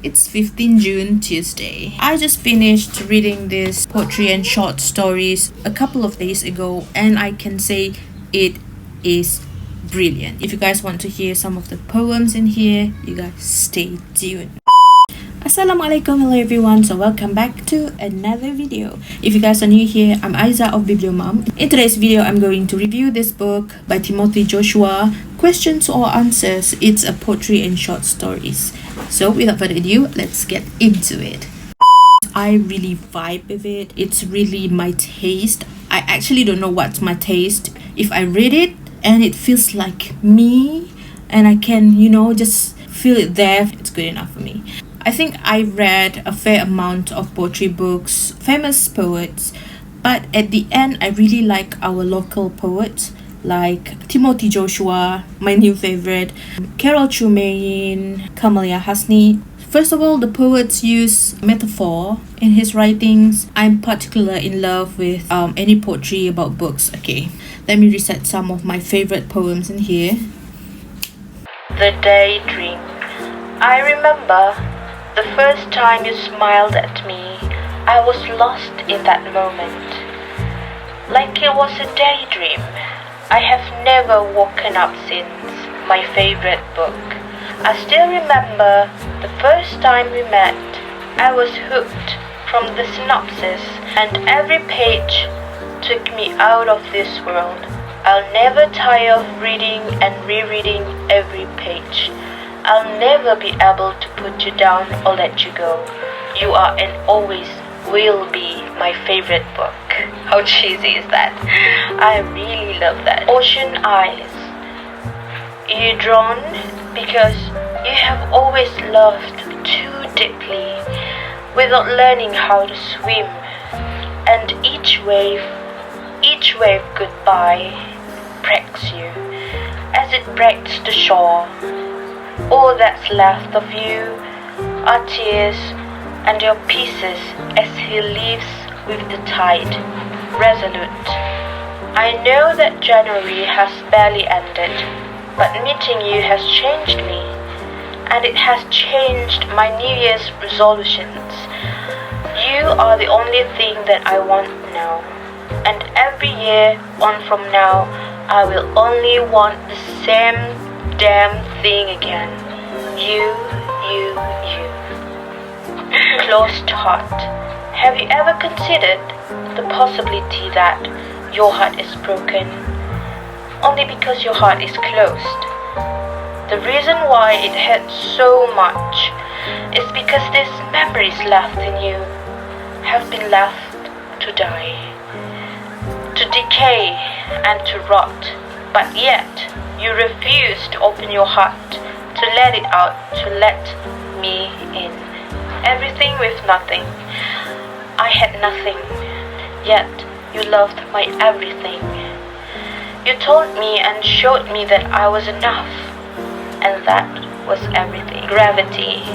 It's 15 June, Tuesday. I just finished reading this poetry and short stories a couple of days ago, and I can say it is brilliant. If you guys want to hear some of the poems in here, you guys stay tuned. Assalamualaikum, hello everyone, so welcome back to another video. If you guys are new here, I'm Aiza of bibliomom. In today's video, I'm going to review this book by Timothy Joshua, Questions or Answers. It's a poetry and short stories. So without further ado, let's get into it. I really vibe with it. It's really my taste. I actually don't know what's my taste. If I read it and it feels like me and I can, just feel it there, it's good enough for me. I think I read a fair amount of poetry books, famous poets, but at the end I really like our local poets like Timothy Joshua, my new favorite, Carol Chumayin, Kamalia Hasni. First of all, the poets use metaphor in his writings. I'm particularly in love with any poetry about books. Okay, let me recite some of my favorite poems in here. The Daydream. I remember the first time you smiled at me. I was lost in that moment, like it was a daydream. I have never woken up since. My favorite book. I still remember the first time we met. I was hooked from the synopsis, and every page took me out of this world. I'll never tire of reading and rereading every page. I'll never be able to put you down or let you go. You are and always will be my favorite book. How cheesy is that? I really love that. Ocean Eyes. You're drawn because you have always loved too deeply without learning how to swim. And each wave goodbye breaks you as it breaks the shore. All that's left of you are tears and your pieces as he leaves with the tide, resolute. I know that January has barely ended, but meeting you has changed me, and it has changed my New Year's resolutions. You are the only thing that I want now, and every year on from now, I will only want the same damn thing again. You. Closed heart. Have you ever considered the possibility that your heart is broken only because your heart is closed? The reason why it hurts so much is because these memories left in you have been left to die, to decay and to rot, but yet you refuse to open your heart, to let it out, to let me in. Everything with nothing. I had nothing, yet you loved my everything. You told me and showed me that I was enough, and that was everything. Gravity.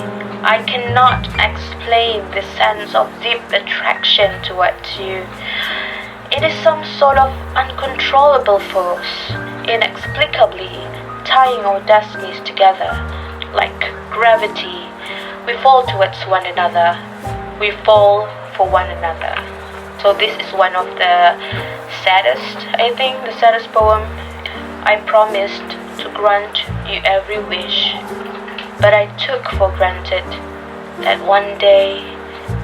I cannot explain the sense of deep attraction towards you. It is some sort of uncontrollable force, inexplicably tying our destinies together. Like gravity, we fall towards one another. We fall for one another. So this is one of the saddest poem. I promised to grant you every wish, but I took for granted that one day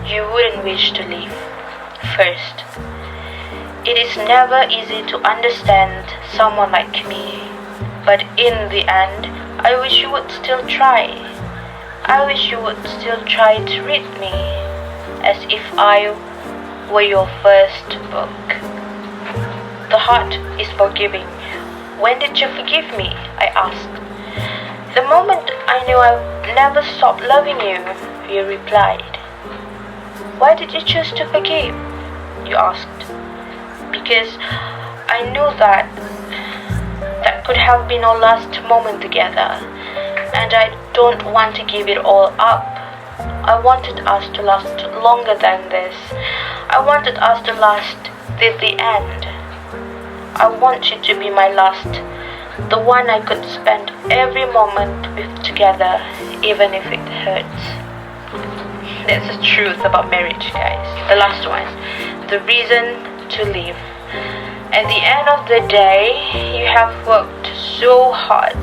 you wouldn't wish to leave first. It is never easy to understand someone like me, but in the end, I wish you would still try. I wish you would still try to read me as if I were your first book. The heart is forgiving. When did you forgive me? I asked. The moment I knew I would never stop loving you, you replied. Why did you choose to forgive? You asked. Because I knew that could have been our last moment together, and I don't want to give it all up. I wanted us to last longer than this. I wanted us to last till the end. I want you to be my last, the one I could spend every moment with together, even if it hurts. That's the truth about marriage, guys. The last one, the reason to live. At the end of the day, you have worked so hard,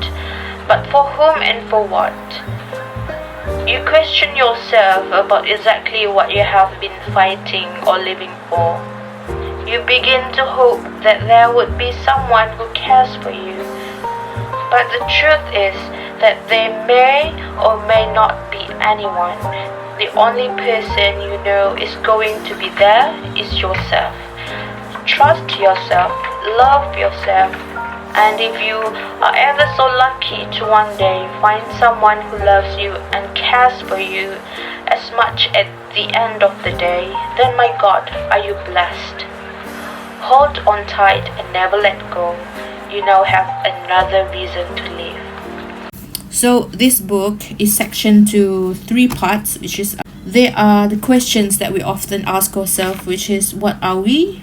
but for whom and for what? You question yourself about exactly what you have been fighting or living for. You begin to hope that there would be someone who cares for you. But the truth is that there may or may not be anyone. The only person you know is going to be there is yourself. Trust yourself, love yourself, and if you are ever so lucky to one day find someone who loves you and cares for you as much at the end of the day, then my God, are you blessed. Hold on tight and never let go. You now have another reason to live. So this book is sectioned to 3 parts, which is they are the questions that we often ask ourselves, which is what are we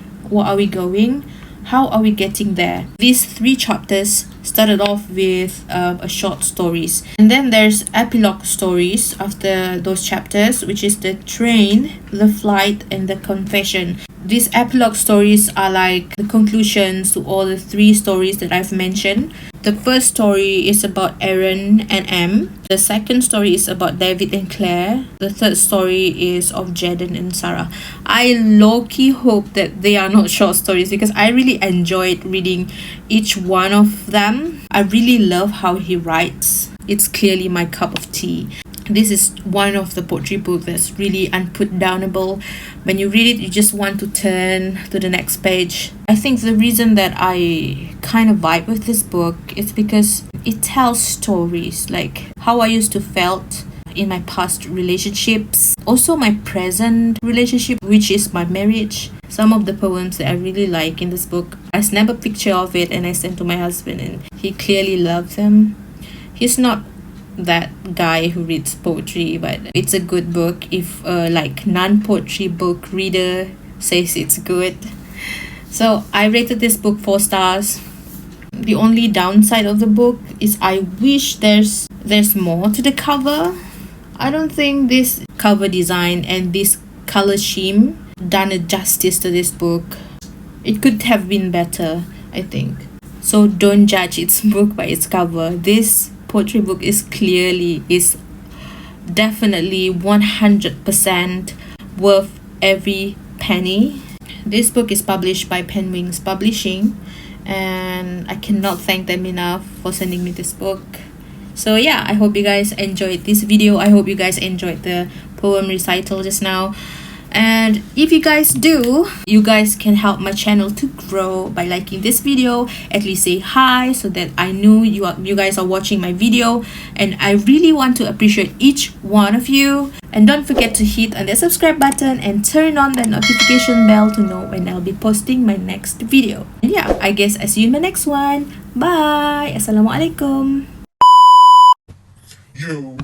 going, how are we getting there. These 3 chapters started off with a short stories, and then there's epilogue stories after those chapters, which is the train, the flight, and the confession. These epilogue stories are like the conclusions to all the 3 stories that I've mentioned. The first story is about Aaron and Em. The second story is about David and Claire. The third story is of Jaden and Sarah. I low-key hope that they are not short stories because I really enjoyed reading each one of them. I really love how he writes. It's clearly my cup of tea. This is one of the poetry books that's really unputdownable. When you read it, you just want to turn to the next page. I think the reason that I kind of vibe with this book is because it tells stories like how I used to felt in my past relationships, also my present relationship, which is my marriage. Some of the poems that I really like in this book, I snap a picture of it and I sent to my husband, and he clearly loves them. He's not that guy who reads poetry, but it's a good book if like non-poetry book reader says it's good. So I rated this book 4 stars. The only downside of the book is I wish there's more to the cover. I don't think this cover design and this color scheme done a justice to this book. It could have been better, I think. So don't judge its book by its cover. This poetry book is definitely 100% worth every penny. This book is published by Penwings Publishing, and I cannot thank them enough for sending me this book. So yeah, I hope you guys enjoyed this video. I hope you guys enjoyed the poem recital just now. And if you guys do, you guys can help my channel to grow by liking this video. At least say hi so that I know you guys are watching my video, and I really want to appreciate each one of you. And don't forget to hit on the subscribe button and turn on the notification bell to know when I'll be posting my next video. And yeah, I guess I'll see you in my next one. Bye. Assalamualaikum. Yo.